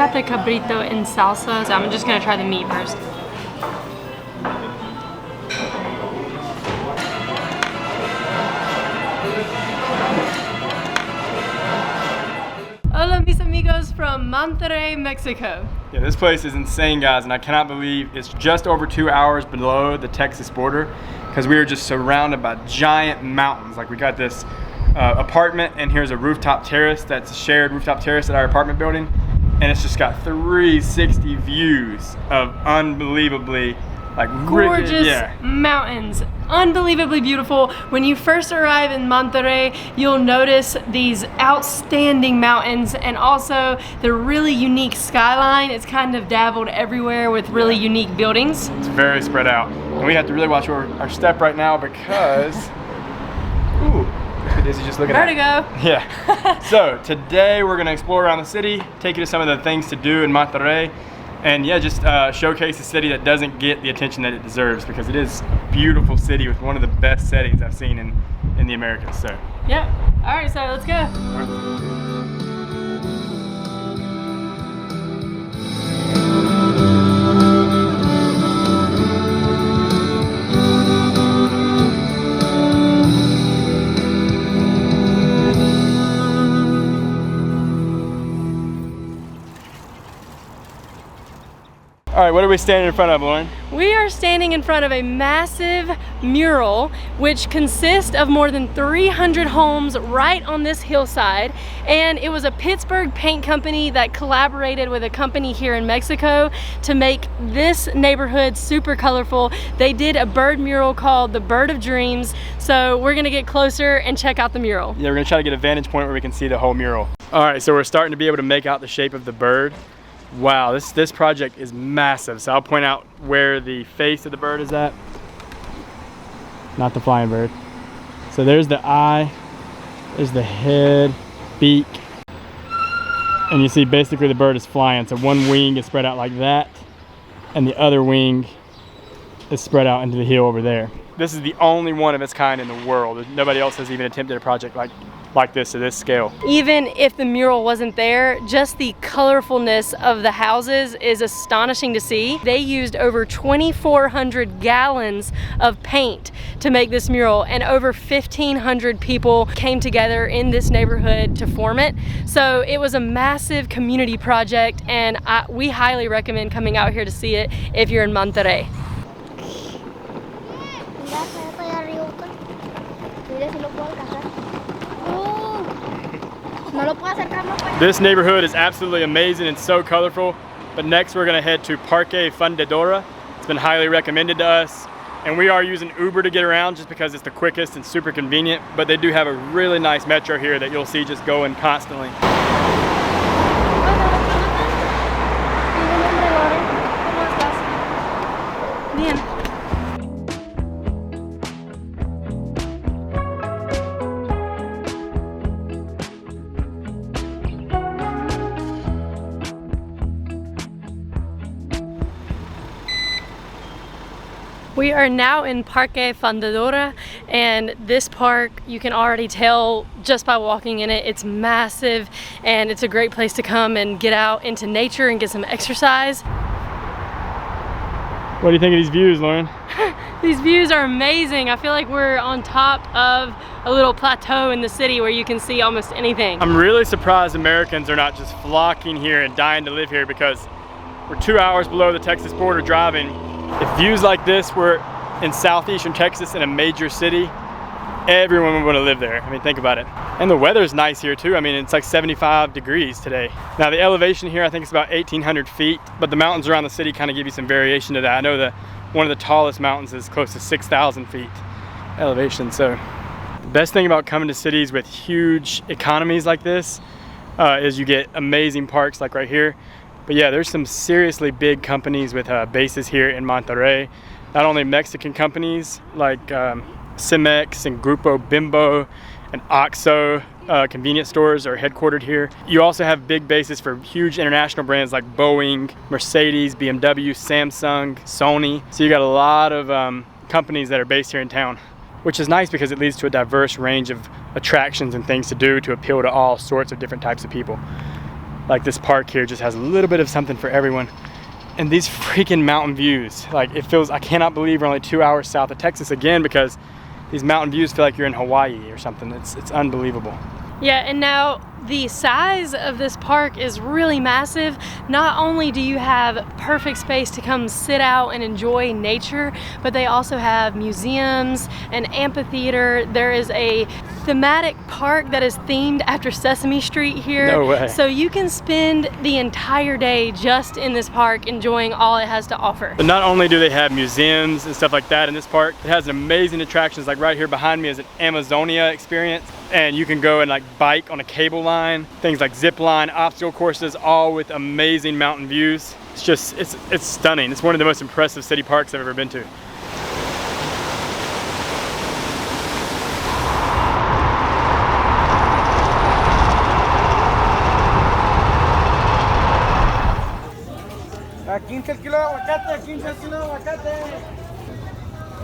got the cabrito in salsa, so I'm just gonna try the meat first. Hola mis amigos from Monterrey, Mexico. Yeah, this place is insane, guys, and I cannot believe it's just over 2 hours below the Texas border because we are just surrounded by giant mountains. Like we got this apartment, and here's a rooftop terrace that's a shared rooftop terrace at our apartment building, and it's just got 360 views of unbelievably like gorgeous mountains, unbelievably beautiful. When you first arrive in Monterrey, you'll notice these outstanding mountains and also the really unique skyline. It's kind of dabbled everywhere with really unique buildings. It's very spread out, and we have to really watch our step right now because ooh, is he just looking Vertigo. at yeah. So today we're gonna explore around the city, take you to some of the things to do in Monterrey. And yeah, just showcase a city that doesn't get the attention that it deserves, because it is a beautiful city with one of the best settings I've seen in the Americas. So yeah, all right, so let's go. All right, what are we standing in front of, Lauren? We are standing in front of a massive mural which consists of more than 300 homes right on this hillside, and it was a Pittsburgh paint company that collaborated with a company here in Mexico to make this neighborhood super colorful. They did a bird mural called the Bird of Dreams, so we're gonna get closer and check out the mural. Yeah, we're gonna try to get a vantage point where we can see the whole mural. All right, so we're starting to be able to make out the shape of the bird. Wow, this project is massive. So I'll point out where the face of the bird is at. Not the flying bird. So there's the eye, there's the head, beak, and you see basically the bird is flying. So one wing is spread out like that, and the other wing is spread out into the hill over there. This is the only one of its kind in the world. Nobody else has even attempted a project like this to this scale. Even if the mural wasn't there, just the colorfulness of the houses is astonishing to see. They used over 2,400 gallons of paint to make this mural, and over 1,500 people came together in this neighborhood to form it. So it was a massive community project, and we highly recommend coming out here to see it if you're in Monterrey. This neighborhood is absolutely amazing and so colorful, but next we're gonna head to Parque Fundidora. It's been highly recommended to us, and we are using Uber to get around just because it's the quickest and super convenient, but they do have a really nice metro here that you'll see just going constantly. We are now in Parque Fundidora, and this park, you can already tell just by walking in it, it's massive, and it's a great place to come and get out into nature and get some exercise. What do you think of these views, Lauren? These views are amazing. I feel like we're on top of a little plateau in the city where you can see almost anything. I'm really surprised Americans are not just flocking here and dying to live here, because we're 2 hours below the Texas border driving. If views like this were in southeastern Texas in a major city, everyone would want to live there. I mean, think about it. And the weather's nice here too. I mean, it's like 75 degrees today. Now the elevation here, I think it's about 1,800 feet, but the mountains around the city kind of give you some variation to that. I know that one of the tallest mountains is close to 6,000 feet elevation. So the best thing about coming to cities with huge economies like this is you get amazing parks like right here. But yeah, there's some seriously big companies with bases here in Monterrey. Not only Mexican companies like Cemex and Grupo Bimbo and Oxxo convenience stores are headquartered here. You also have big bases for huge international brands like Boeing, Mercedes, BMW, Samsung, Sony. So you got a lot of companies that are based here in town, which is nice because it leads to a diverse range of attractions and things to do to appeal to all sorts of different types of people. like this park here just has a little bit of something for everyone. And these freaking mountain views, like it feels, I cannot believe we're only 2 hours south of Texas again, because these mountain views feel like you're in Hawaii or something. It's unbelievable. Yeah, and now the size of this park is really massive. Not only do you have perfect space to come sit out and enjoy nature, but they also have museums, an amphitheater. There is a thematic park that is themed after Sesame Street here. No way. So you can spend the entire day just in this park enjoying all it has to offer. But not only do they have museums and stuff like that in this park, it has amazing attractions. Like right here behind me is an Amazonia experience, and you can go and like bike on a cable line, things like zip line, obstacle courses, all with amazing mountain views. It's just, it's stunning. It's one of the most impressive city parks I've ever been to. A 15 kilos de aguacate, 15 kilos de aguacate.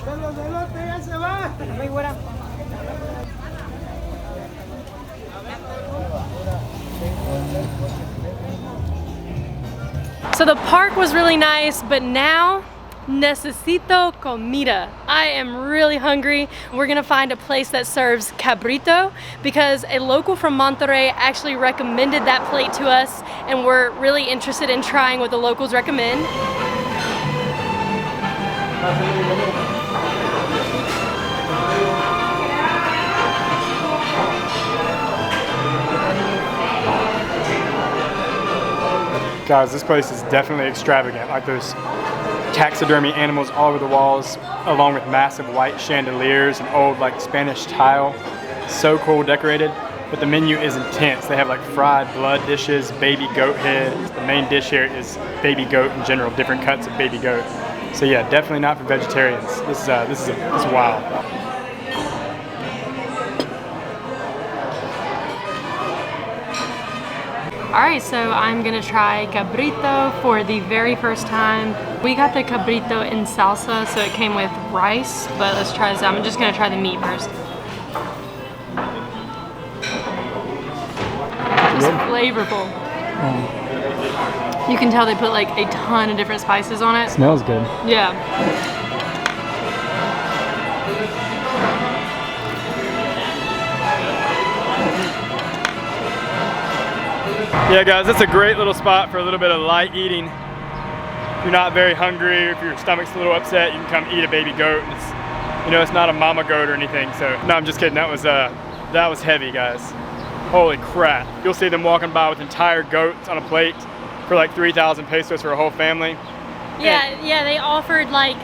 De los elotes ya se va. Muy buena. So the park was really nice, but now Necesito comida. I am really hungry. We're gonna find a place that serves cabrito because a local from Monterrey actually recommended that plate to us, and we're really interested in trying what the locals recommend. Guys, this place is definitely extravagant. Like there's taxidermy animals all over the walls, along with massive white chandeliers and old like Spanish tile. So cool decorated, but the menu is intense. They have like fried blood dishes, baby goat head. The main dish here is baby goat in general, different cuts of baby goat. So yeah, definitely not for vegetarians. This is wild. Alright, so I'm gonna try cabrito for the very first time. We got the cabrito in salsa, so it came with rice, but let's try this out. I'm just gonna try the meat first. It's flavorful. You can tell they put like a ton of different spices on it. Smells good. Yeah. Yeah guys, it's a great little spot for a little bit of light eating. If you're not very hungry, if your stomach's a little upset, you can come eat a baby goat. It's, you know, it's not a mama goat or anything, so no, I'm just kidding. That was heavy, guys. Holy crap. You'll see them walking by with entire goats on a plate for like 3,000 pesos for a whole family. Yeah, they offered like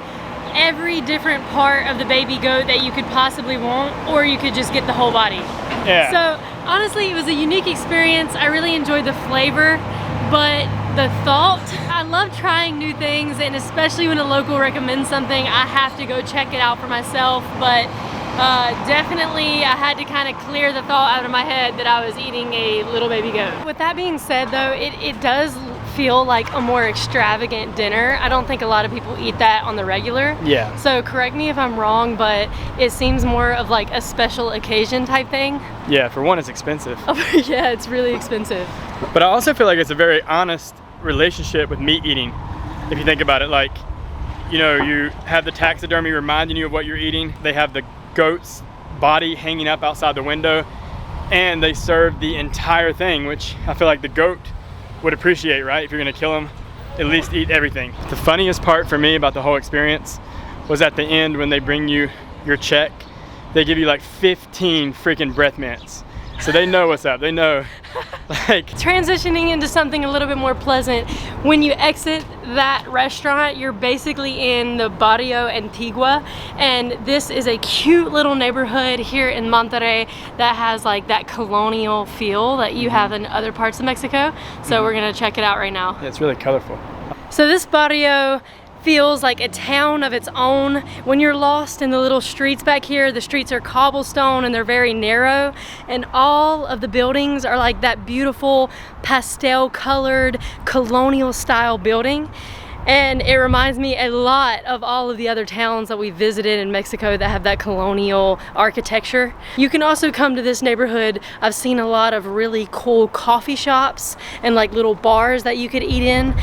every different part of the baby goat that you could possibly want, or you could just get the whole body. Yeah. So honestly, it was a unique experience. I really enjoyed the flavor, but the thought, I love trying new things, and especially when a local recommends something, I have to go check it out for myself. But definitely I had to kind of clear the thought out of my head that I was eating a little baby goat. With that being said though, it does feel like a more extravagant dinner. I don't think a lot of people eat that on the regular. Yeah. So correct me if I'm wrong, but it seems more of like a special occasion type thing. Yeah, for one, it's expensive. Yeah, it's really expensive. But I also feel like it's a very honest relationship with meat eating. If you think about it, like, you know, you have the taxidermy reminding you of what you're eating. They have the goat's body hanging up outside the window, and they serve the entire thing, which I feel like the goat would appreciate, right? If you're gonna kill them, at least eat everything. The funniest part for me about the whole experience was at the end when they bring you your check, they give you like 15 freaking breath mints. So they know what's up, they know. Like, transitioning into something a little bit more pleasant, when you exit that restaurant, you're basically in the Barrio Antiguo, and this is a cute little neighborhood here in Monterrey that has like that colonial feel that you have in other parts of Mexico. So we're gonna check it out right now. yeah, it's really colorful. So this barrio feels like a town of its own. When you're lost in the little streets back here, the streets are cobblestone and they're very narrow, and all of the buildings are like that beautiful pastel colored colonial style building. And it reminds me a lot of all of the other towns that we visited in Mexico that have that colonial architecture. You can also come to this neighborhood. I've seen a lot of really cool coffee shops and like little bars that you could eat in.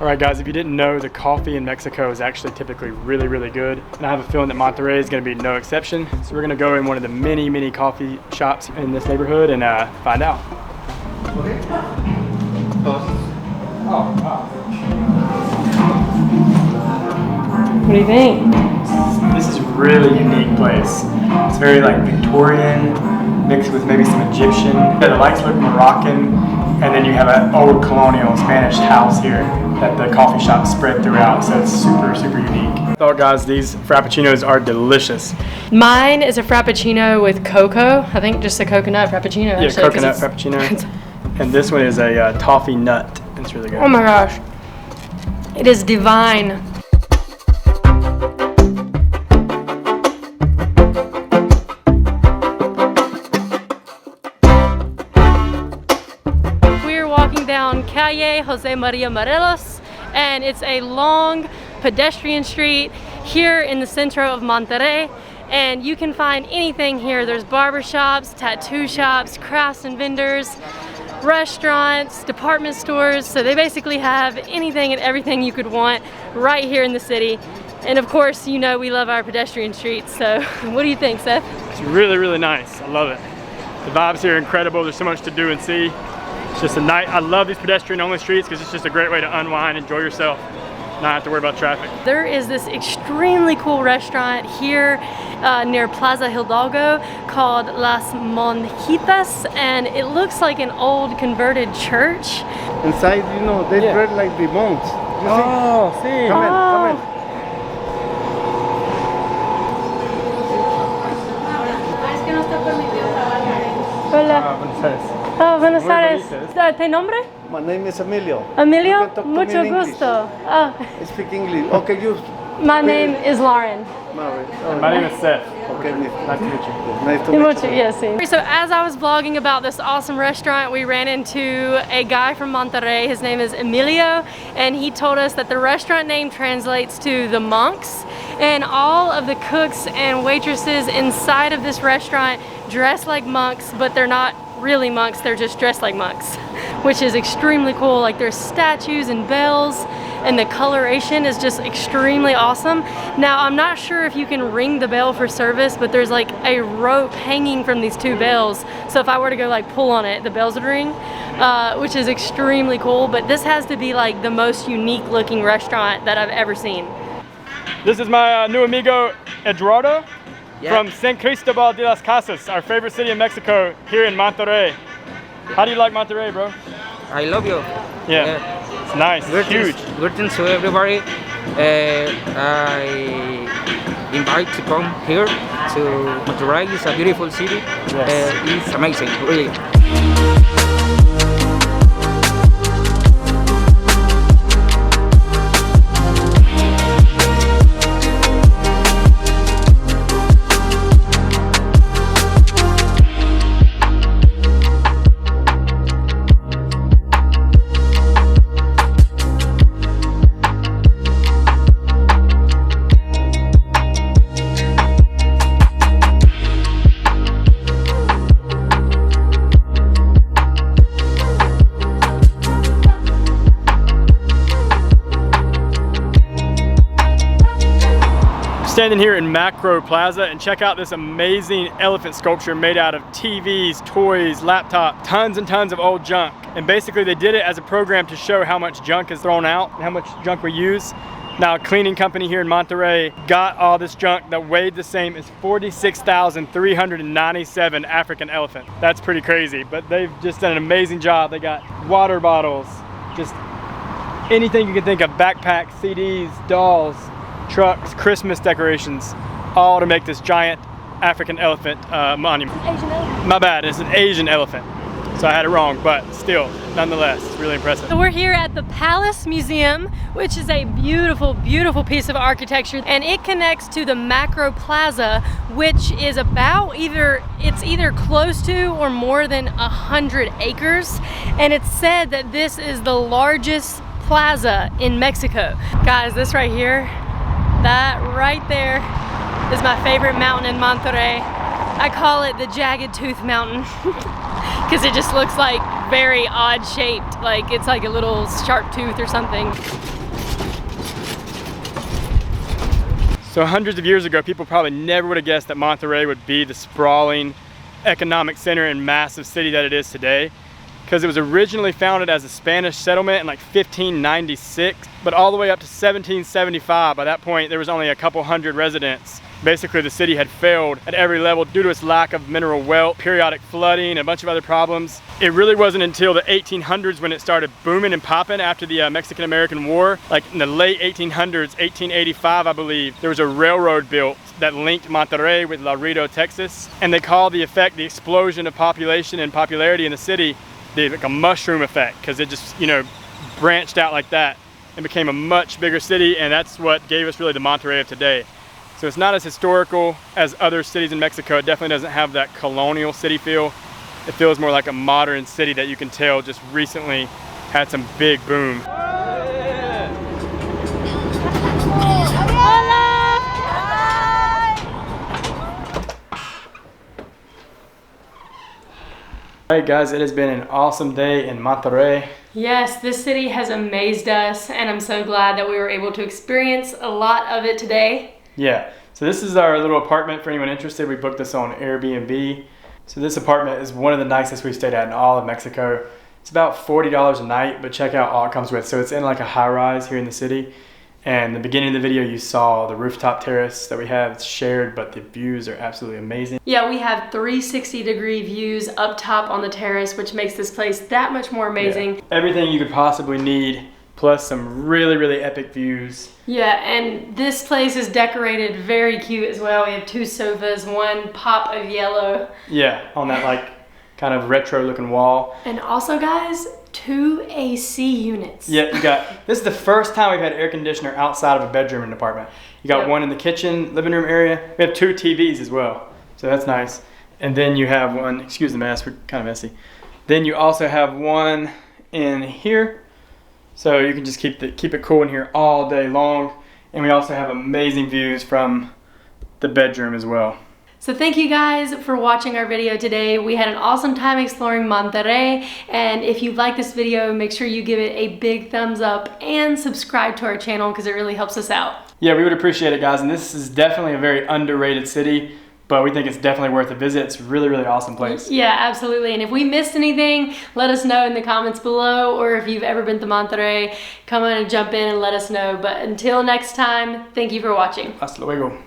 Alright guys, if you didn't know, the coffee in Mexico is actually typically really good. And I have a feeling that Monterrey is going to be no exception. So we're going to go in one of the many coffee shops in this neighborhood and find out. Okay. What do you think? This is a really unique place. It's very like Victorian, mixed with maybe some Egyptian. Yeah, the lights look Moroccan, and then you have an old colonial Spanish house here that the coffee shop spread throughout, so it's super unique. Oh guys, these frappuccinos are delicious. Mine is a frappuccino with cocoa. I think just a coconut frappuccino. Yeah, actually, coconut frappuccino. And this one is a toffee nut. It's really good. Oh my gosh. It is divine. Down Calle José María Morelos, and it's a long pedestrian street here in the Centro of Monterrey, and you can find anything here. There's barber shops, tattoo shops, crafts and vendors, restaurants, department stores, so they basically have anything and everything you could want right here in the city. And of course, you know we love our pedestrian streets, so what do you think, Seth? It's really nice. I love it. The vibes here are incredible. There's so much to do and see. It's just a night. I love these pedestrian-only streets because it's just a great way to unwind, enjoy yourself, not have to worry about traffic. There is this extremely cool restaurant here near Plaza Hidalgo called Las Monjitas, and it looks like an old converted church. Inside, you know, they dress like the monks. Oh, see. Come in. Hola. Oh, buenos Aires. ¿Tu nombre? My name is Emilio. Emilio? You can talk to Mucho me in English. gusto. Oh, I speak English. Okay, you. my name is Lauren. My name is Seth. Okay, Nice to meet you. Nice to meet you. Yes, sí. So as I was vlogging about this awesome restaurant, we ran into a guy from Monterrey. His name is Emilio, and he told us that the restaurant name translates to the monks, and all of the cooks and waitresses inside of this restaurant dress like monks, but they're not really monks, they're just dressed like monks, which is extremely cool. Like there's statues and bells, and the coloration is just extremely awesome. Now I'm not sure if you can ring the bell for service, but there's like a rope hanging from these two bells, so if I were to go like pull on it, the bells would ring, which is extremely cool. But this has to be like the most unique looking restaurant that I've ever seen. This is my new amigo Eduardo. From San Cristobal de las Casas, our favorite city in Mexico, here in Monterrey. How do you like Monterrey, bro? I love you. Yeah. It's nice. It's huge. Greetings to everybody. I invite to come here to Monterrey. It's a beautiful city. Yes. It's amazing, really. Standing here in Macroplaza, and check out this amazing elephant sculpture made out of TVs, toys, laptops, tons and tons of old junk. And basically they did it as a program to show how much junk is thrown out and how much junk we use. Now a cleaning company here in Monterrey got all this junk that weighed the same as 46,397 African elephants. That's pretty crazy, but they've just done an amazing job. They got water bottles, just anything you can think of, backpacks, CDs, dolls, trucks, Christmas decorations, all to make this giant African elephant monument. Asian elephant. My bad, it's an Asian elephant. So I had it wrong, but still, nonetheless, it's really impressive. So we're here at the Palace Museum, which is a beautiful, beautiful piece of architecture, and it connects to the Macroplaza, which is about either close to or more than 100 acres, and it's said that this is the largest plaza in Mexico. Guys, this right here, that right there is my favorite mountain in Monterrey. I call it the Jagged Tooth Mountain because it just looks like very odd shaped, like it's like a little sharp tooth or something. So hundreds of years ago, people probably never would have guessed that Monterrey would be the sprawling economic center and massive city that it is today, because it was originally founded as a Spanish settlement in like 1596, but all the way up to 1775. By that point, there was only a couple hundred residents. Basically, the city had failed at every level due to its lack of mineral wealth, periodic flooding, and a bunch of other problems. It really wasn't until the 1800s when it started booming and popping after the Mexican-American War. Like in the late 1800s, 1885, I believe, there was a railroad built that linked Monterrey with Laredo, Texas. And they call the effect the explosion of population and popularity in the city, like a mushroom effect, because it just, you know, branched out like that and became a much bigger city, and that's what gave us really the Monterrey of today. So it's not as historical as other cities in Mexico. It definitely doesn't have that colonial city feel. It feels more like a modern city that you can tell just recently had some big boom. Alright guys, it has been an awesome day in Monterrey. Yes, this city has amazed us, and I'm so glad that we were able to experience a lot of it today. Yeah, so this is our little apartment for anyone interested. We booked this on Airbnb. So this apartment is one of the nicest we've stayed at in all of Mexico. It's about $40 a night, but check out all it comes with. So it's in like a high rise here in the city. And the beginning of the video, you saw the rooftop terrace that we have. It's shared, but the views are absolutely amazing. Yeah, we have 360-degree views up top on the terrace, which makes this place that much more amazing. Yeah. Everything you could possibly need, plus some really, really epic views. Yeah, and this place is decorated very cute as well. We have 2 sofas, 1 pop of yellow. Yeah, on that like kind of retro looking wall. And also guys, 2 AC units. Yeah, you got, this is the first time we've had air conditioner outside of a bedroom in an apartment. You got one in the kitchen, living room area. We have 2 TVs as well, so that's nice. And then you have one, excuse the mess, we're kind of messy. Then you also have one in here. So you can just keep it cool in here all day long. And we also have amazing views from the bedroom as well. So thank you guys for watching our video today. We had an awesome time exploring Monterrey. And if you like this video, make sure you give it a big thumbs up and subscribe to our channel because it really helps us out. Yeah, we would appreciate it, guys. And this is definitely a very underrated city, but we think it's definitely worth a visit. It's a really, really awesome place. Yeah, absolutely. And if we missed anything, let us know in the comments below. Or if you've ever been to Monterrey, come on and jump in and let us know. But until next time, thank you for watching. Hasta luego.